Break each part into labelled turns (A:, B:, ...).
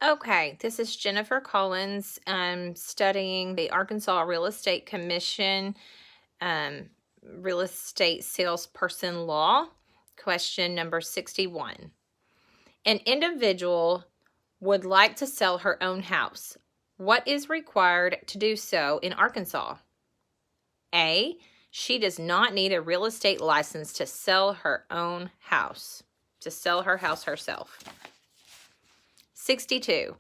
A: Okay, this is Jennifer Collins. Studying the Arkansas Real Estate Commission Real Estate Salesperson Law. Question number 61. An individual would like to sell her own house. What is required to do so in Arkansas? A. She does not need a real estate license to sell her own house, to sell her house herself. 62.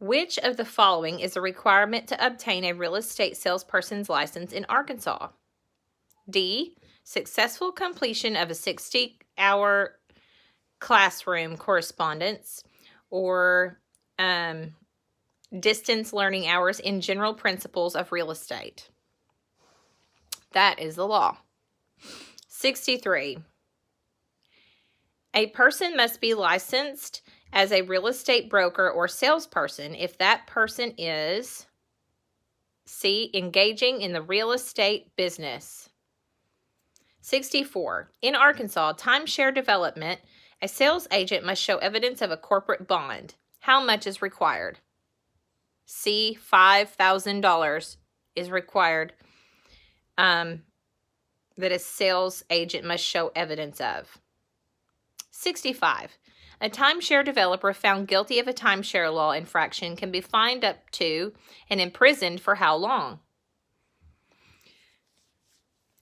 A: Which of the following is a requirement to obtain a real estate salesperson's license in Arkansas? D. Successful completion of a 60-hour classroom correspondence or distance learning hours in general principles of real estate. That is the law. 63. A person must be licensed as a real estate broker or salesperson if that person is C. Engaging in the real estate business. 64. In Arkansas, timeshare development, a sales agent must show evidence of a corporate bond. How much is required? C. $5,000 is required that a sales agent must show evidence of. 65. A timeshare developer found guilty of a timeshare law infraction can be fined up to and imprisoned for how long?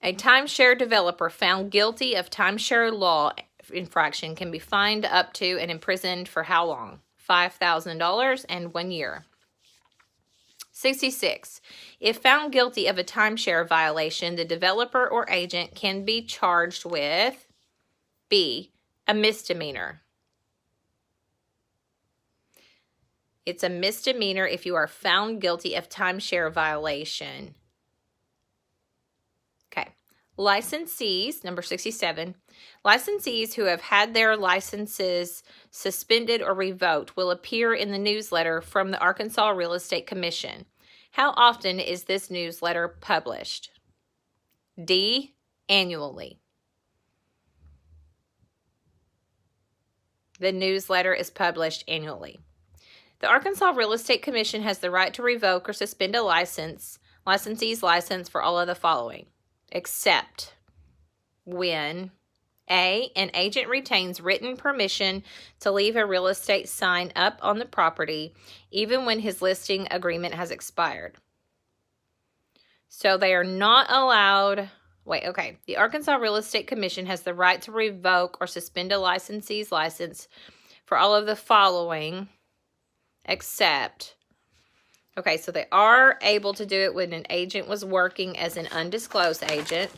A: A timeshare developer found guilty of timeshare law infraction can be fined up to and imprisoned for how long? $5,000 and 1 year. 66. If found guilty of a timeshare violation, the developer or agent can be charged with B. A misdemeanor. It's a misdemeanor if you are found guilty of timeshare violation. Okay. Licensees, number 67. Licensees who have had their licenses suspended or revoked will appear in the newsletter from the Arkansas Real Estate Commission. How often is this newsletter published? D. Annually. The newsletter is published annually. The Arkansas Real Estate Commission has the right to revoke or suspend a licensee's license for all of the following, except when A. An agent retains written permission to leave a real estate sign up on the property even when his listing agreement has expired. So they are not allowed... The Arkansas Real Estate Commission has the right to revoke or suspend a licensee's license for all of the following, except, so they are able to do it when an agent was working as an undisclosed agent.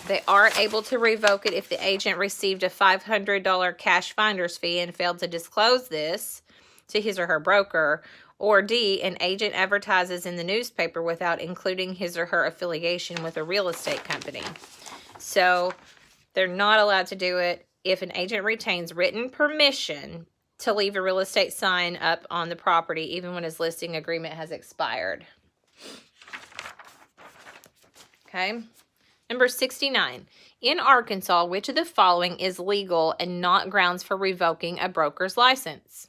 A: They are able to revoke it if the agent received a $500 cash finder's fee and failed to disclose this to his or her broker. Or D, an agent advertises in the newspaper without including his or her affiliation with a real estate company. So they're not allowed to do it if an agent retains written permission to leave a real estate sign up on the property even when his listing agreement has expired. Okay. Number 69. In Arkansas, which of the following is legal and not grounds for revoking a broker's license?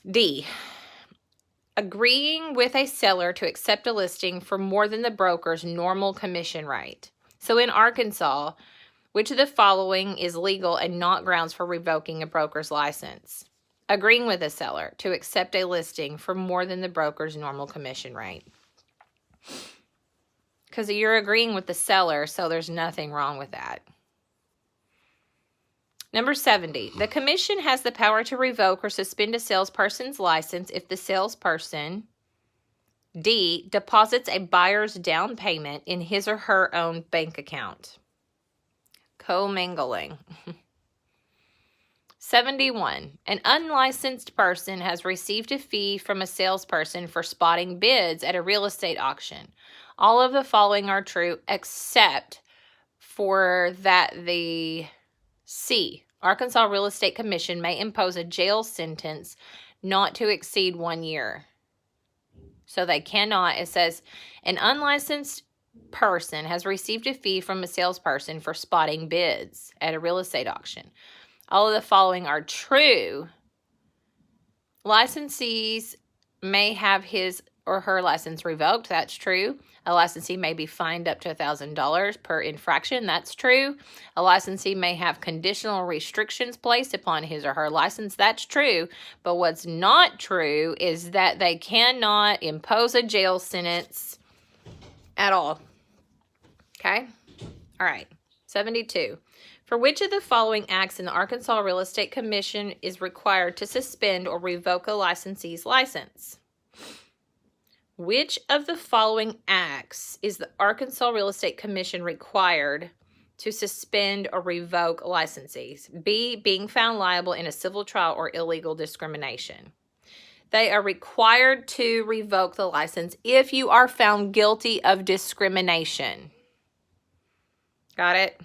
A: D. Agreeing with a seller to accept a listing for more than the broker's normal commission rate. So in Arkansas, which of the following is legal and not grounds for revoking a broker's license? Agreeing with a seller to accept a listing for more than the broker's normal commission rate. Because you're agreeing with the seller, so there's nothing wrong with that. Number 70. The commission has the power to revoke or suspend a salesperson's license if the salesperson, D, deposits a buyer's down payment in his or her own bank account. Commingling. 71. An unlicensed person has received a fee from a salesperson for spotting bids at a real estate auction. All of the following are true except for that the C. Arkansas Real Estate Commission may impose a jail sentence not to exceed 1 year. So they cannot. It says an unlicensed person has received a fee from a salesperson for spotting bids at a real estate auction. All of the following are true Licensees may have his or her license revoked. That's true. A licensee may be fined up to $1,000 per infraction. That's true. A licensee may have conditional restrictions placed upon his or her license. That's true. But what's not true is that they cannot impose a jail sentence at all. Okay? All right. 72. For which of the following acts in the Arkansas Real Estate Commission is required to suspend or revoke a licensee's license? Which of the following acts is the Arkansas Real Estate Commission required to suspend or revoke licensees? B, being found liable in a civil trial or illegal discrimination. They are required to revoke the license if you are found guilty of discrimination. Got it?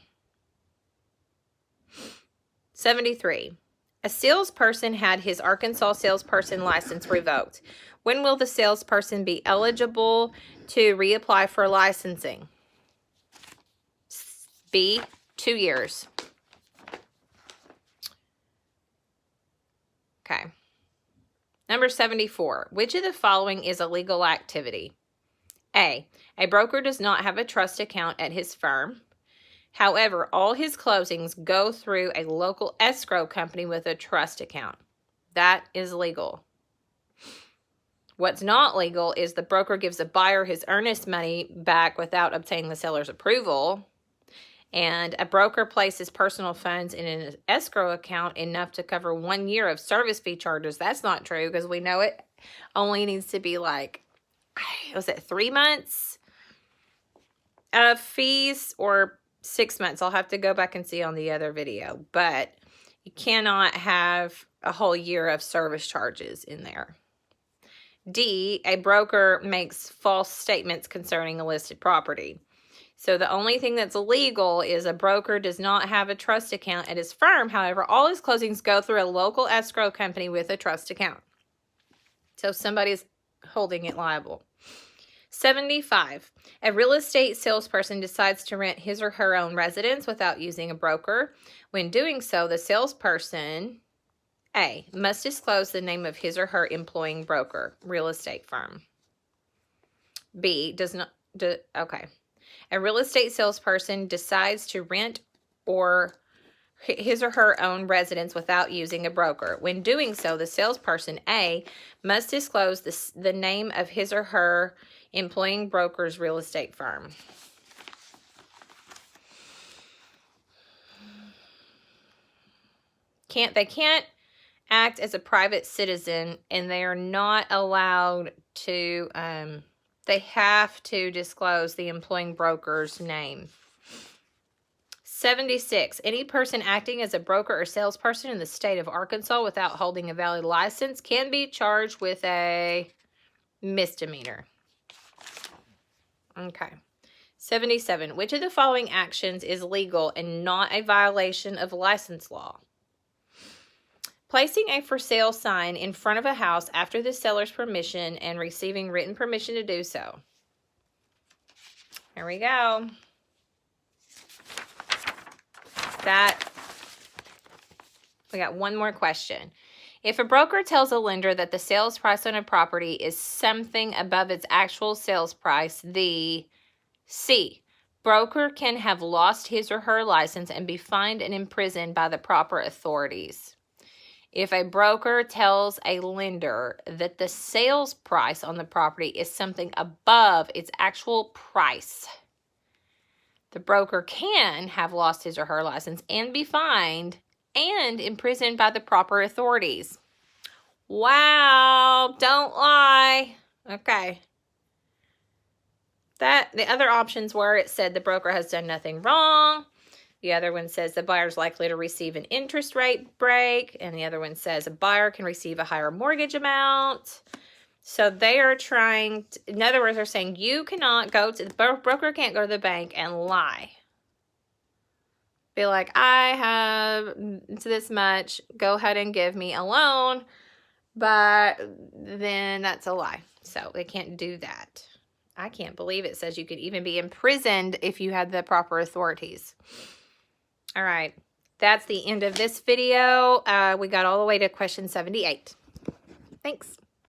A: 73. A salesperson had his Arkansas salesperson license revoked. When will the salesperson be eligible to reapply for licensing? B, 2 years. Okay. Number 74. Which of the following is a legal activity? A broker does not have a trust account at his firm. However, all his closings go through a local escrow company with a trust account. That is legal. What's not legal is the broker gives a buyer his earnest money back without obtaining the seller's approval. And a broker places personal funds in an escrow account enough to cover 1 year of service fee charges. That's not true because we know it only needs to be like, was it 3 months of fees or 6 months? I'll have to go back and see on the other video. But you cannot have a whole year of service charges in there. D, a broker makes false statements concerning a listed property. So the only thing that's illegal is a broker does not have a trust account at his firm. However, all his closings go through a local escrow company with a trust account. So somebody's holding it liable. 75. A real estate salesperson decides to rent his or her own residence without using a broker. When doing so, the salesperson, A, must disclose the name of his or her employing broker, real estate firm. B, okay. A real estate salesperson decides to rent or his or her own residence without using a broker. When doing so, the salesperson, A, must disclose the name of his or her employing broker's real estate firm. They can't act as a private citizen, and they are not allowed to, they have to disclose the employing broker's name. 76. Any person acting as a broker or salesperson in the state of Arkansas without holding a valid license can be charged with a misdemeanor. Okay. 77. Which of the following actions is legal and not a violation of license law? Placing a for sale sign in front of a house after the seller's permission and receiving written permission to do so. Here we go. We got one more question. If a broker tells a lender that the sales price on a property is something above its actual sales price, the C, broker can have lost his or her license and be fined and imprisoned by the proper authorities. If a broker tells a lender that the sales price on the property is something above its actual price, the broker can have lost his or her license and be fined and imprisoned by the proper authorities. Wow, don't lie. Okay. The other options were, it said the broker has done nothing wrong. The other one says the buyer is likely to receive an interest rate break. And the other one says a buyer can receive a higher mortgage amount. So they are trying to, in other words, they're saying you cannot go to, the broker can't go to the bank and lie. Be like, I have this much, go ahead and give me a loan. But then that's a lie. So they can't do that. I can't believe it says you could even be imprisoned if you had the proper authorities. All right. That's the end of this video. We got all the way to question 78. Thanks.